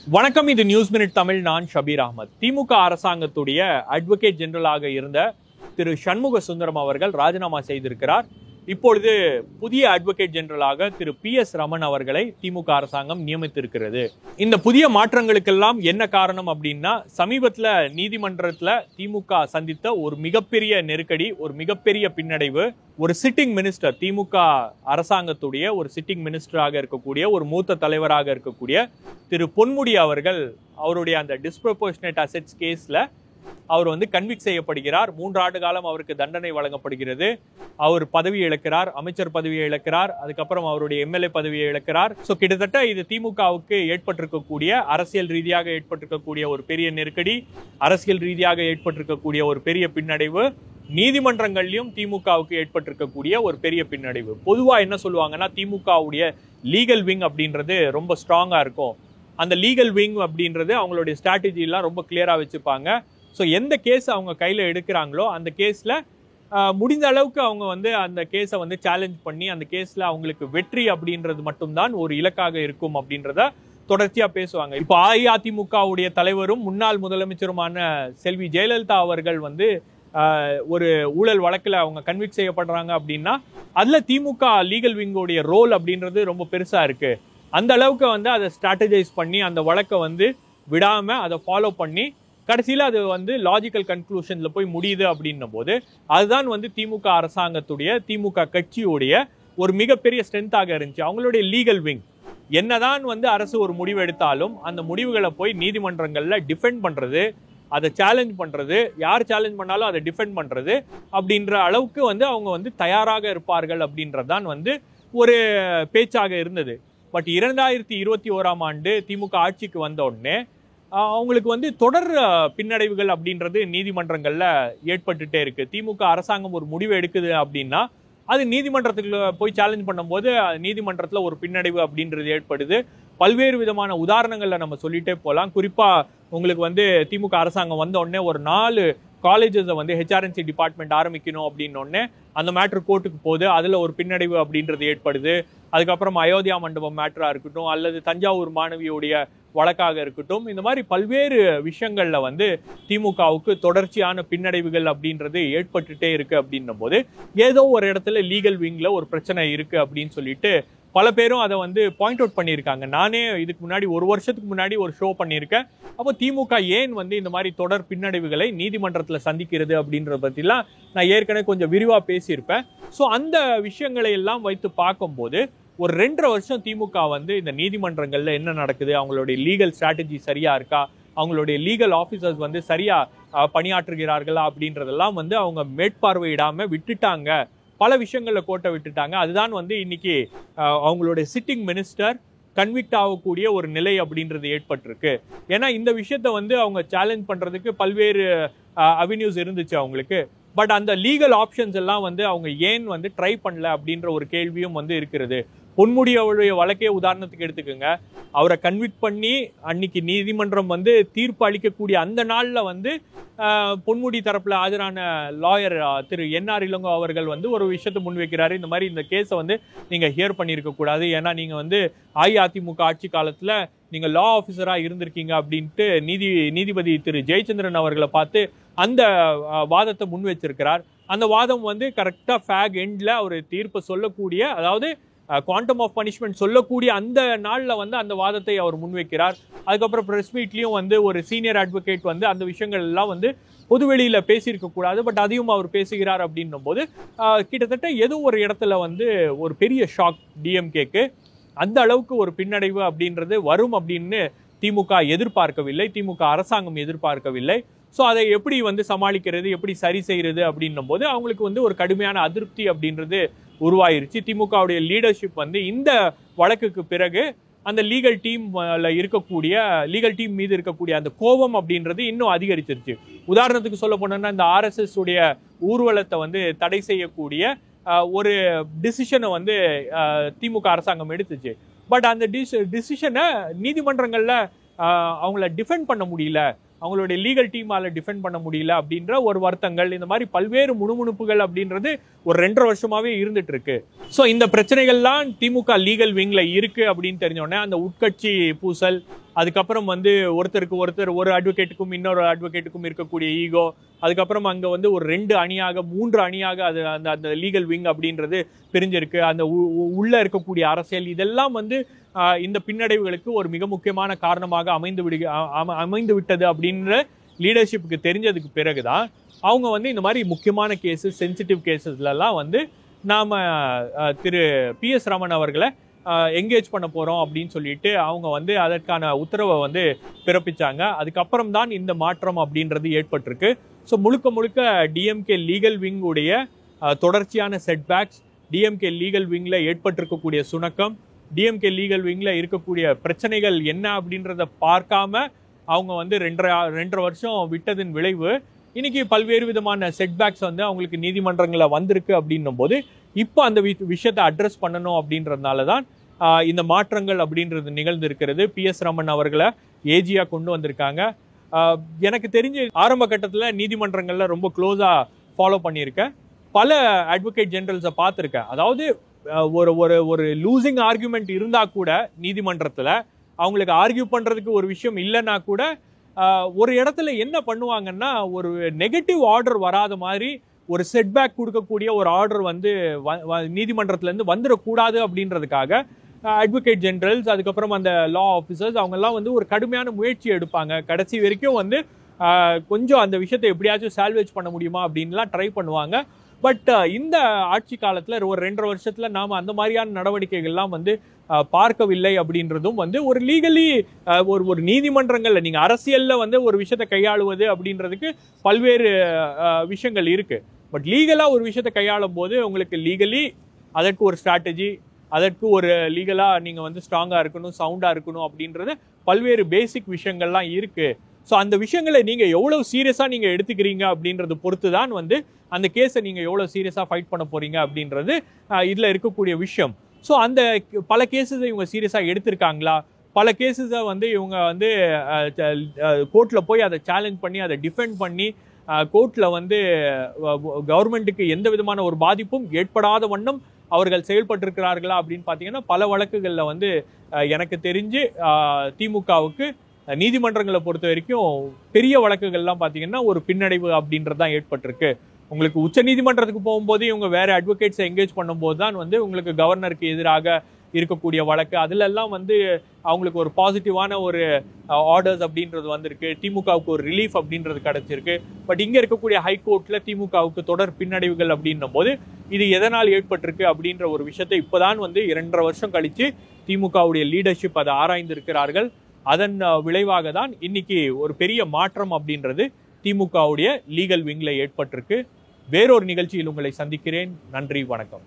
வணக்கம். இது news minute Tamil. நான் ஷபீர் அகமது. திமுக அரசாங்கத்துடைய அட்வொகேட் ஜெனரலாக இருந்த திரு சண்முக சுந்தரம் அவர்கள் ராஜினாமா செய்திருக்கிறார். இப்பொழுது புதிய அட்வொகேட் ஜெனரலாக திரு PS ரமன் அவர்களை திமுக அரசாங்கம் நியமித்திருக்கிறது. இந்த புதிய மாற்றங்களுக்கெல்லாம் என்ன காரணம் அப்படின்னா, சமீபத்தில் நீதிமன்றத்தில் திமுக சந்தித்த ஒரு மிகப்பெரிய நெருக்கடி, ஒரு மிகப்பெரிய பின்னடைவு. ஒரு சிட்டிங் மினிஸ்டர், திமுக அரசாங்கத்துடைய ஒரு சிட்டிங் மினிஸ்டராக இருக்கக்கூடிய ஒரு மூத்த தலைவராக இருக்கக்கூடிய திரு பொன்முடி அவர்கள் அவருடைய அந்த டிஸ்ப்ரொபோர்ஷனேட் அசெட்ஸ் கேஸ்ல அவர் கன்விக்ட் செய்யப்படுகிறார். 3 ஆண்டு காலம் அவருக்கு தண்டனை வழங்கப்படுகிறது. அவர் பதவியை இழக்கிறார், அமைச்சர் பதவியை இழக்கிறார், அதுக்கப்புறம் அவருடைய MLA பதவியை இழக்கிறார். ஸோ கிட்டத்தட்ட இது திமுகவுக்கு ஏற்பட்டிருக்கக்கூடிய அரசியல் ரீதியாக ஏற்பட்டிருக்கக்கூடிய ஒரு பெரிய நெருக்கடி, அரசியல் ரீதியாக ஏற்பட்டிருக்கக்கூடிய ஒரு பெரிய பின்னடைவு, நீதிமன்றங்கள்லயும் திமுகவுக்கு ஏற்பட்டிருக்கக்கூடிய ஒரு பெரிய பின்னடைவு. பொதுவா என்ன சொல்லுவாங்கன்னா, திமுகவுடைய லீகல் விங் அப்படின்றது ரொம்ப ஸ்ட்ராங்கா இருக்கும். அந்த லீகல் விங் அப்படின்றது அவங்களுடைய ஸ்ட்ராட்டஜி எல்லாம் ரொம்ப கிளியரா வச்சுப்பாங்க. ஸோ எந்த கேஸ் அவங்க கையில் எடுக்கிறாங்களோ அந்த கேஸில் முடிந்த அளவுக்கு அவங்க அந்த கேஸை சேலஞ்ச் பண்ணி அந்த கேஸில் அவங்களுக்கு வெற்றி அப்படின்றது மட்டும்தான் ஒரு இலக்காக இருக்கும் அப்படின்றத தொடர்ச்சியாக பேசுவாங்க. இப்போ அஇஅதிமுகவுடைய தலைவரும் முன்னாள் முதலமைச்சருமான செல்வி ஜெயலலிதா அவர்கள் ஒரு ஊழல் வழக்கில் அவங்க கன்விக்ட் செய்யப்படுறாங்க அப்படின்னா அதில் திமுக லீகல் விங்கோடைய ரோல் அப்படின்றது ரொம்ப பெருசாக இருக்குது. அந்த அளவுக்கு அதை ஸ்ட்ராட்டஜைஸ் பண்ணி அந்த வழக்கை விடாமல் அதை ஃபாலோ பண்ணி கடைசியில் அது லாஜிக்கல் கன்க்ளூஷன்ல போய் முடியுது அப்படின்னும் போது அதுதான் திமுக அரசாங்கத்துடைய, திமுக கட்சியுடைய ஒரு மிகப்பெரிய ஸ்ட்ரென்த்தாக இருந்துச்சு. அவங்களுடைய லீகல் விங் என்னதான் அரசு ஒரு முடிவு எடுத்தாலும் அந்த முடிவுகளை போய் நீதிமன்றங்கள்ல டிஃபெண்ட் பண்றது, அதை சேலஞ்ச் பண்றது, யார் சேலஞ்ச் பண்ணாலும் அதை டிஃபெண்ட் பண்றது அப்படின்ற அளவுக்கு அவங்க தயாராக இருப்பார்கள் அப்படின்றதான் ஒரு பேச்சாக இருந்தது. பட் 2021ஆம் ஆண்டு திமுக ஆட்சிக்கு வந்த உடனே அவங்களுக்கு தொடர் பின்னடைவுகள் அப்படின்றது நீதிமன்றங்கள்ல ஏற்பட்டுட்டே இருக்கு. திமுக அரசாங்கம் ஒரு முடிவு எடுக்குது அப்படின்னா அது நீதிமன்றத்துக்கு போய் சேலஞ்ச் பண்ணும்போது நீதிமன்றத்துல ஒரு பின்னடைவு அப்படின்றது ஏற்படுது. பல்வேறு விதமான உதாரணங்கள்ல நம்ம சொல்லிட்டே போகலாம். குறிப்பா உங்களுக்கு திமுக அரசாங்கம் வந்த உடனே ஒரு 4 காலேஜஸை HRNC டிபார்ட்மெண்ட் ஆரம்பிக்கணும் அப்படின்னோடனே அந்த மேட்ரு கோர்ட்டுக்கு போகுது. அதுல ஒரு பின்னடைவு அப்படின்றது ஏற்படுது. அதுக்கப்புறம் அயோத்தியா மண்டபம் மேட்டரா இருக்கட்டும், அல்லது தஞ்சாவூர் மாணவியுடைய வழக்காக இருக்கட்டும், இந்த மாதிரி பல்வேறு விஷயங்கள்ல திமுகவுக்கு தொடர்ச்சியான பின்னடைவுகள் அப்படின்றது ஏற்பட்டுட்டே இருக்கு. அப்படின்னும் போது ஏதோ ஒரு இடத்துல லீகல் விங்ல ஒரு பிரச்சனை இருக்கு அப்படின்னு சொல்லிட்டு பல பேரும் அதை பாயிண்ட் அவுட் பண்ணியிருக்காங்க. நானே இதுக்கு முன்னாடி 1 வருஷத்துக்கு முன்னாடி ஒரு ஷோ பண்ணியிருக்கேன். அப்போ திமுக ஏன் இந்த மாதிரி தொடர் பின்னடைவுகளை நீதிமன்றத்தில் சந்திக்கிறது அப்படின்றத பற்றிலாம் நான் ஏற்கனவே கொஞ்சம் விரிவாக பேசியிருப்பேன். ஸோ அந்த விஷயங்களை எல்லாம் வைத்து பார்க்கும்போது ஒரு 2.5 வருஷம் திமுக இந்த நீதிமன்றங்கள்ல என்ன நடக்குது, அவங்களுடைய லீகல் ஸ்ட்ராட்டஜி சரியா இருக்கா, அவங்களுடைய லீகல் ஆபீசர்ஸ் சரியா பணியாற்றுகிறார்களா அப்படின்றதெல்லாம் அவங்க மேற்பார்வையிடாம விட்டுட்டாங்க. பல விஷயங்கள்ல கோட்டை விட்டுட்டாங்க. அதுதான் இன்னைக்கு அவங்களுடைய சிட்டிங் மினிஸ்டர் கன்விக்ட் ஆகக்கூடிய ஒரு நிலை அப்படின்றது ஏற்பட்டிருக்கு. ஏன்னா இந்த விஷயத்த அவங்க சேலஞ்ச் பண்றதுக்கு பல்வேறு அவென்யூஸ் இருந்துச்சு அவங்களுக்கு. பட் அந்த லீகல் ஆப்ஷன்ஸ் எல்லாம் அவங்க ஏன் ட்ரை பண்ணல அப்படின்ற ஒரு கேள்வியும் இருக்கிறது. பொன்முடியோடைய வழக்கே உதாரணத்துக்கு எடுத்துக்கோங்க. அவரை கன்விக்ட் பண்ணி அன்னைக்கு நீதிமன்றம் தீர்ப்பு அளிக்கக்கூடிய அந்த நாள்ல பொன்முடி தரப்புல ஆஜரான லாயர் திரு NR இளங்கோ அவர்கள் ஒரு விஷயத்தை முன்வைக்கிறாரு. இந்த மாதிரி இந்த கேஸை நீங்க ஹியர் பண்ணியிருக்க கூடாது, ஏன்னா நீங்க அஇஅதிமுக ஆட்சி காலத்துல நீங்க லா ஆபீசரா இருந்திருக்கீங்க அப்படின்ட்டு நீதிபதி திரு ஜெயச்சந்திரன் அவர்களை பார்த்து அந்த வாதத்தை முன் வச்சிருக்கிறார். அந்த வாதம் கரெக்டா ஃபேக் எண்ட்ல ஒரு தீர்ப்பு சொல்லக்கூடிய, அதாவது குவாண்டம் ஆஃப் பனிஷ்மெண்ட் சொல்லக்கூடிய அந்த நாள்ல அந்த வாதத்தை அவர் முன்வைக்கிறார். அதுக்கப்புறம் பிரஸ் மீட்லயும் ஒரு சீனியர் அட்வொகேட் அந்த விஷயங்கள் எல்லாம் பொதுவெளியில பேசியிருக்க கூடாது, பட் அதையும் அவர் பேசுகிறார் அப்படின்னும் போது கிட்டத்தட்ட ஏதோ ஒரு இடத்துல ஒரு பெரிய ஷாக் டிஎம்கேக்கு. அந்த அளவுக்கு ஒரு பின்னடைவு அப்படின்றது வரும் அப்படின்னு திமுக எதிர்பார்க்கவில்லை, திமுக அரசாங்கம் எதிர்பார்க்கவில்லை. ஸோ அதை எப்படி சமாளிக்கிறது, எப்படி சரி செய்யறது அப்படின்னும் போது அவங்களுக்கு ஒரு கடுமையான அதிருப்தி அப்படின்றது உருவாயிருச்சு. திமுகவுடைய லீடர்ஷிப் இந்த வழக்குக்கு பிறகு அந்த லீகல் டீம் மீது இருக்கக்கூடிய அந்த கோபம் அப்படின்றது இன்னும் அதிகரிச்சிருச்சு. உதாரணத்துக்கு சொல்ல போனோம்னா, இந்த RSS உடைய ஊர்வலத்தை தடை செய்யக்கூடிய ஒரு டிசிஷனை திமுக அரசாங்கம் எடுத்துச்சு. பட் அந்த டிசிஷனை நீதிமன்றங்கள்ல அவங்கள டிஃபெண்ட் பண்ண முடியல. அவங்களுடைய லீகல் டீமால டிஃபெண்ட் பண்ண முடியல அப்படின்ற ஒரு வருத்தங்கள், இந்த மாதிரி பல்வேறு முணுமுணுப்புகள் அப்படின்றது ஒரு 2.5 வருஷமாவே இருந்துட்டு இருக்கு. ஸோ இந்த பிரச்சனைகள்லாம் திமுக லீகல் விங்ல இருக்கு அப்படின்னு தெரிஞ்சோடனே அந்த உட்கட்சி பூசல், அதுக்கப்புறம் வந்து ஒருத்தருக்கு ஒருத்தர், ஒரு அட்வொகேட்டுக்கும் இன்னொரு அட்வொகேட்டுக்கும் இருக்கக்கூடிய ஈகோ, அதுக்கப்புறம் அங்க வந்து ஒரு 2 அணியாக 3 அணியாக அது அந்த லீகல் விங் அப்படின்றது பிரிஞ்சிருக்கு. அந்த உள்ள இருக்கக்கூடிய அரசியல் இதெல்லாம் வந்து இந்த பின்னடைவுகளுக்கு ஒரு மிக முக்கியமான காரணமாக அமைந்து விட்டது அப்படின்ற லீடர்ஷிப்புக்கு தெரிஞ்சதுக்கு பிறகுதான் அவங்க வந்து இந்த மாதிரி முக்கியமான கேசஸ், சென்சிட்டிவ் கேசஸ்லாம் வந்து நாம திரு PS ரமன் அவர்களை என்கேஜ் பண்ண போறோம் அப்படின்னு சொல்லிட்டு அவங்க வந்து அதற்கான உத்தரவை வந்து பிறப்பிச்சாங்க. அதுக்கப்புறம் தான் இந்த மாற்றம் அப்படின்றது ஏற்பட்டிருக்கு. ஸோ முழுக்க டிஎம்கே லீகல் விங் உடைய தொடர்ச்சியான செட்பேக்ஸ், டிஎம்கே லீகல் விங்ல ஏற்பட்டிருக்கக்கூடிய சுணக்கம், டிஎம்கே லீகல் விங்ல இருக்கக்கூடிய பிரச்சனைகள் என்ன அப்படின்றத பார்க்காம அவங்க வந்து 2.5 வருஷம் விட்டதின் விளைவு இன்னைக்கு பல்வேறு விதமான செட்பேக்ஸ் வந்து அவங்களுக்கு நீதிமன்றங்களை வந்திருக்கு அப்படின்னும் போது இப்போ அந்த விஷயத்தை அட்ரஸ் பண்ணணும் அப்படின்றதுனால தான் இந்த மாற்றங்கள் அப்படின்றது நிகழ்ந்து இருக்கிறது. PS ரமன் அவர்களை ஏஜியா கொண்டு வந்திருக்காங்க. எனக்கு தெரிஞ்சு ஆரம்ப கட்டத்தில் நீதிமன்றங்கள்ல ரொம்ப க்ளோஸா ஃபாலோ பண்ணியிருக்கேன். பல அட்வொகேட் ஜெனரல்ஸை பார்த்துருக்கேன். அதாவது ஒரு லூசிங் ஆர்குமெண்ட் இருந்தா கூட நீதிமன்றத்துல அவங்களுக்கு ஆர்கியூ பண்றதுக்கு ஒரு விஷயம் இல்லைன்னா கூட ஒரு இடத்துல என்ன பண்ணுவாங்கன்னா, ஒரு நெகட்டிவ் ஆர்டர் வராத மாதிரி ஒரு செட்பேக் கொடுக்கக்கூடிய ஒரு ஆர்டர் வந்து நீதிமன்றத்துல இருந்து வந்துடக்கூடாது அப்படின்றதுக்காக அட்வொகேட் ஜெனரல்ஸ், அதுக்கப்புறம் அந்த லா ஆஃபீஸர்ஸ் அவங்க எல்லாம் வந்து ஒரு கடுமையான முயற்சி எடுப்பாங்க. கடைசி வரைக்கும் வந்து கொஞ்சம் அந்த விஷயத்தை எப்படியாச்சும் சால்வேஜ் பண்ண முடியுமா அப்படின்லாம் ட்ரை பண்ணுவாங்க. பட் இந்த ஆட்சி காலத்துல ஒரு 2.5 வருஷத்துல நாம அந்த மாதிரியான நடவடிக்கைகள்லாம் வந்து பார்க்கவில்லை அப்படின்றதும் வந்து ஒரு லீகலி ஒரு நீதிமன்றங்கள்ல நீங்க அரசியல்ல வந்து ஒரு விஷயத்தை கையாளுவது அப்படின்றதுக்கு பல்வேறு விஷயங்கள் இருக்கு. பட் லீகலா ஒரு விஷயத்தை கையாளும் போது உங்களுக்கு லீகலி அதற்கு ஒரு ஸ்ட்ராட்டஜி, அதற்கு ஒரு லீகலா நீங்க வந்து ஸ்ட்ராங்கா இருக்கணும், சவுண்டா இருக்கணும் அப்படின்றது பல்வேறு பேசிக் விஷயங்கள்லாம் இருக்கு. ஸோ அந்த விஷயங்களை நீங்க எவ்வளவு சீரியஸா நீங்க எடுத்துக்கிறீங்க அப்படின்றது பொறுத்து தான் வந்து அந்த கேஸை நீங்க எவ்வளவு சீரியஸா ஃபைட் பண்ண போறீங்க அப்படின்றது இதுல இருக்கக்கூடிய விஷயம். ஸோ அந்த பல கேசஸை இவங்க சீரியஸா எடுத்திருக்காங்களா, பல கேசஸை வந்து இவங்க வந்து கோர்ட்ல போய் அதை சேலஞ்ச் பண்ணி அதை டிஃபெண்ட் பண்ணி கோர்ட்ல வந்து கவர்மெண்ட்டுக்கு எந்த விதமான ஒரு பாதிப்பும் ஏற்படாத வண்ணம் அவர்கள் செயல்பட்டிருக்கிறார்களா அப்படின்னு பார்த்தீங்கன்னா பல வழக்குகளில் வந்து எனக்கு தெரிஞ்சு திமுகவுக்கு நீதிமன்றங்களை பொறுத்த வரைக்கும் பெரிய வழக்குகள்லாம் பார்த்தீங்கன்னா ஒரு பின்னடைவு அப்படின்றதான் ஏற்பட்டிருக்கு. உங்களுக்கு உச்ச நீதிமன்றத்துக்கு போகும்போது இவங்க வேற அட்வொகேட்ஸை என்கேஜ் பண்ணும்போது தான் வந்து உங்களுக்கு கவர்னருக்கு எதிராக இருக்கக்கூடிய வழக்கு அதுல எல்லாம் வந்து அவங்களுக்கு ஒரு பாசிட்டிவான ஒரு ஆர்டர்ஸ் அப்படின்றது வந்திருக்கு, திமுகவுக்கு ஒரு ரிலீஃப் அப்படின்றது கிடைச்சிருக்கு. பட் இங்க இருக்கக்கூடிய ஹைகோர்ட்ல திமுகவுக்கு தொடர் பின்னடைவுகள் அப்படின்னும் போது இது எதனால் ஏற்பட்டிருக்கு அப்படின்ற ஒரு விஷயத்தை இப்பதான் வந்து 2.5 வருஷம் கழிச்சு திமுகவுடைய லீடர்ஷிப் அதை ஆராய்ந்திருக்கிறார்கள். அதன் விளைவாக தான் இன்னைக்கு ஒரு பெரிய மாற்றம் அப்படின்றது திமுகவுடைய லீகல் விங்ல ஏற்பட்டிருக்கு. வேறொரு நிகழ்ச்சியில் உங்களை சந்திக்கிறேன். நன்றி, வணக்கம்.